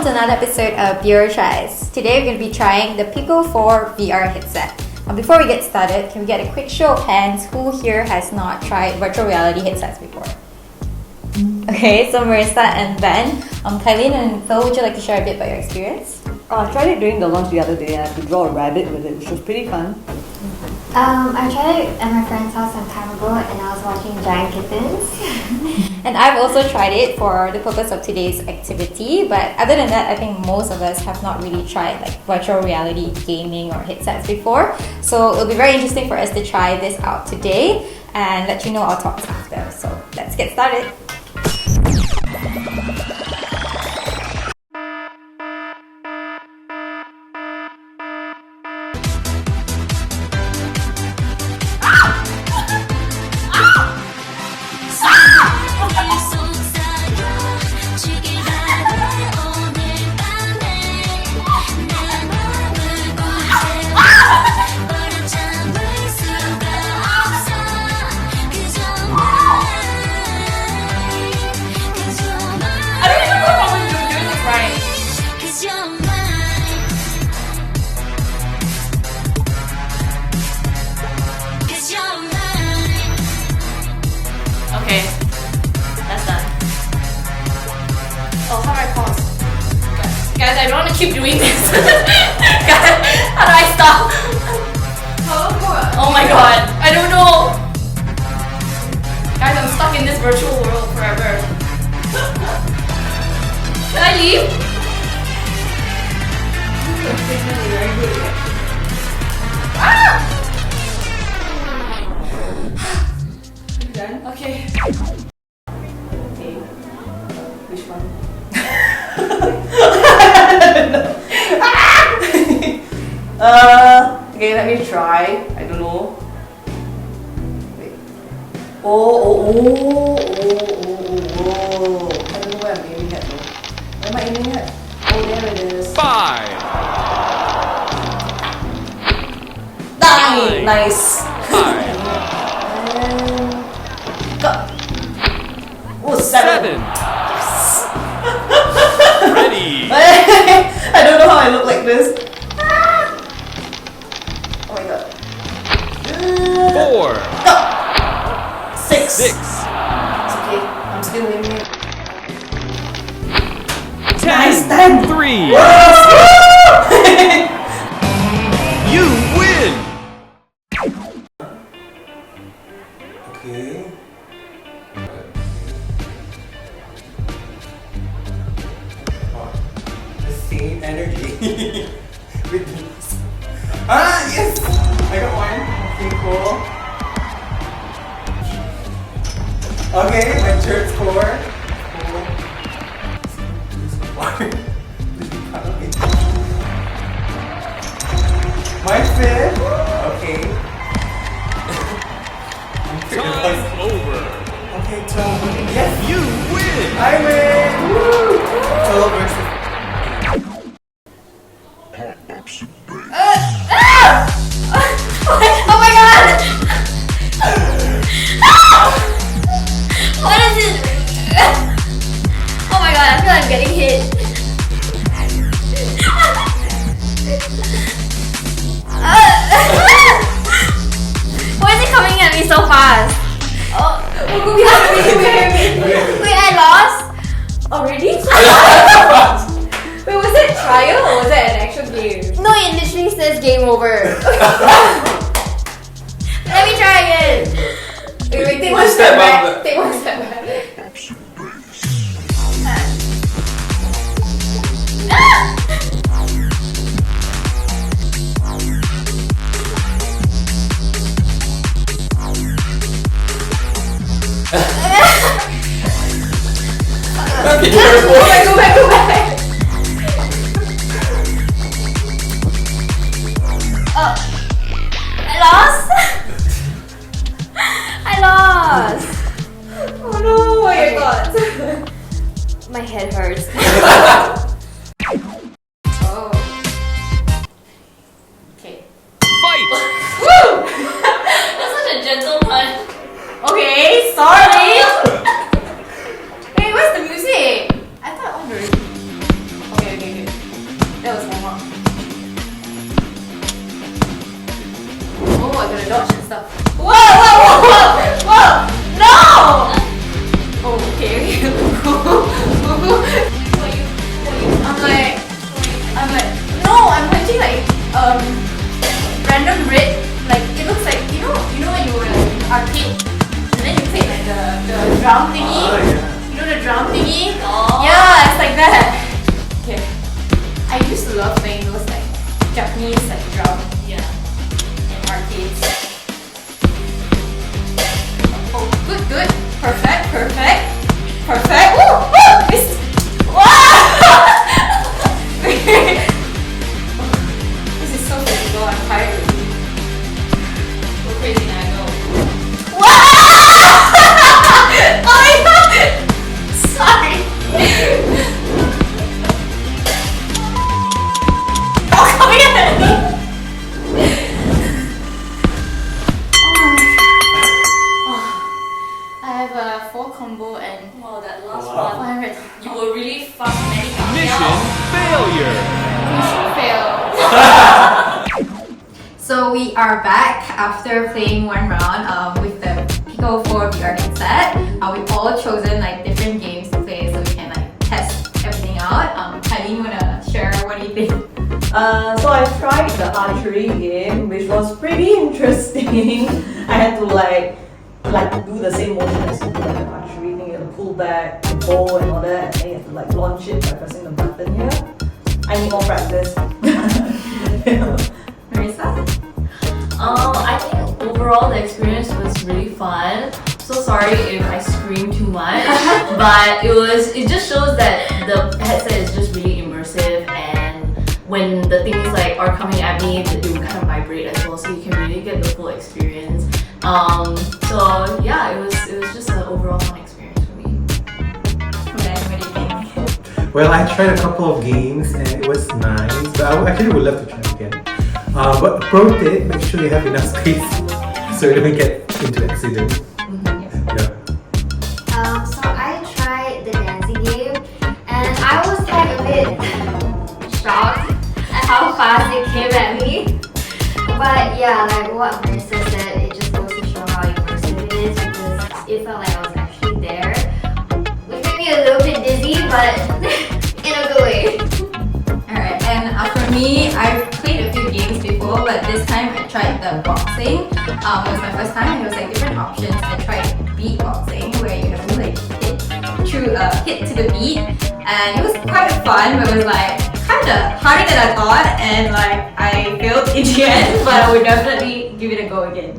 to another episode of Buro Tries. Today we're going to be trying the Pico 4 VR headset. Before we get started, can we get a quick show of hands who here has not tried virtual reality headsets before? Okay, so Marissa and Ben. Kylene and Phil, would you like to share a bit about your experience? I tried it during the launch the other day and I had to draw a rabbit with it, which was pretty fun. I tried it at my friend's house some time ago and I was watching Giant Kittens. And I've also tried it for the purpose of today's activity, but other than that, I think most of us have not really tried like virtual reality gaming or headsets before. So it'll be very interesting for us to try this out today and let you know our thoughts after. So let's get started. Okay, that's done. Oh, how do I pause? Guys, I don't want to keep doing this. Guys, how do I stop? Oh my god, I don't know. Guys, I'm stuck in this virtual world forever. Can I leave? Ah! Okay. Which one? Okay, let me try. I don't know. Wait. Oh. I don't know where I'm aiming at though. Where am I aiming at? Oh, there it is. 5. Nice. 5. Oh, 7. Yes. Ready. I don't know how I look like this. Oh my god. 4. 6. 6. It's okay. I'm still winning it. 10. Nice, 10. 3. You win. Okay. The same energy with these. Yes! I got one. Okay, cool. Okay, my third score. Cool. My fifth. Okay. Time over. Okay, 12. Yes! You win. I win! Woo! 12 versus. Oh my god! What is it? Oh my god, I feel like I'm getting hit. Why is it coming at me so fast? Wait, I lost? Already? Wait, was it trial or was it an actual game? No, it literally says game over. Let me try again. Wait, take one step back. Take one step back. Okay, careful. Go back. Oh, I lost. I lost. Oh no, what are your thoughts? My head hurts. Oh. Okay. Fight. Woo! That's such a gentle one. Okay, sorry. Hey, where's the music? I thought on already. Okay. I gotta dodge and stuff. Whoa, whoa, whoa, whoa, whoa! No! Oh, okay. I'm like, no, I'm punching like random red. Like it looks like you know when you were in arcade and then you play like the drum thingy. Oh, yeah. You know the drum thingy? Yeah, it's like that. Okay. I used to love playing those like Japanese like drum in arcades. Oh, good, good. Perfect, perfect. Perfect. Woo! Woo! This This is so physical, I'm tired already. Go crazy now, I know. Oh my god! Sorry. Oh, come here! I have a 4 combo and that last Wow. one. 500. You were really fast many times. Mission failure. Mission failed. So we are back after playing one round with the Pico 4 VR headset. We've all chosen like different games to play so we can like test everything out. Kylie, you wanna share what do you think? So I tried the archery game, which was pretty interesting. I had to like do the same motion as you do like an archery thing. You have to pull back, the bow and all that, and then you have to like launch it by pressing the button here. I need more practice. Marissa? I think overall the experience was really fun. So sorry if I screamed too much, but it just shows that the headset is just really immersive, and when the things like are coming at me, they will kind of vibrate as well, so you can really get the full experience. So yeah, it was just an overall fun experience for me. What do you think? Well, I tried a couple of games and it was nice, but I actually would love to try again. But pro tip, make sure you have enough space so you don't get into accidents. Yeah. So I tried the dancing game and I was like a bit shocked at how fast it came at me. But yeah, like what Marissa said, it just goes to show how immersive it is because it felt like I was actually there. Which made me a little bit dizzy, but in a good way. Alright, and for me, I've played a few games before, but this time I tried the boxing. It was my first time and there was like different options. I tried beatboxing where you have to like hit to the beat, and it was quite fun, but it was like kind of harder than I thought, and like I failed in the end, but I would definitely give it a go again.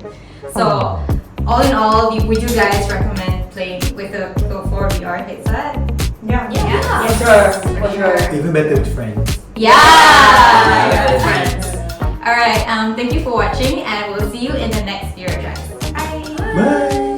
So all in all, would you guys recommend playing with the Pico 4 VR headset? Yeah. Yeah. For sure. Even better with friends. Yeah! Good friends. Alright, thank you for watching and we'll see you in the next VR Drive. Bye! Bye!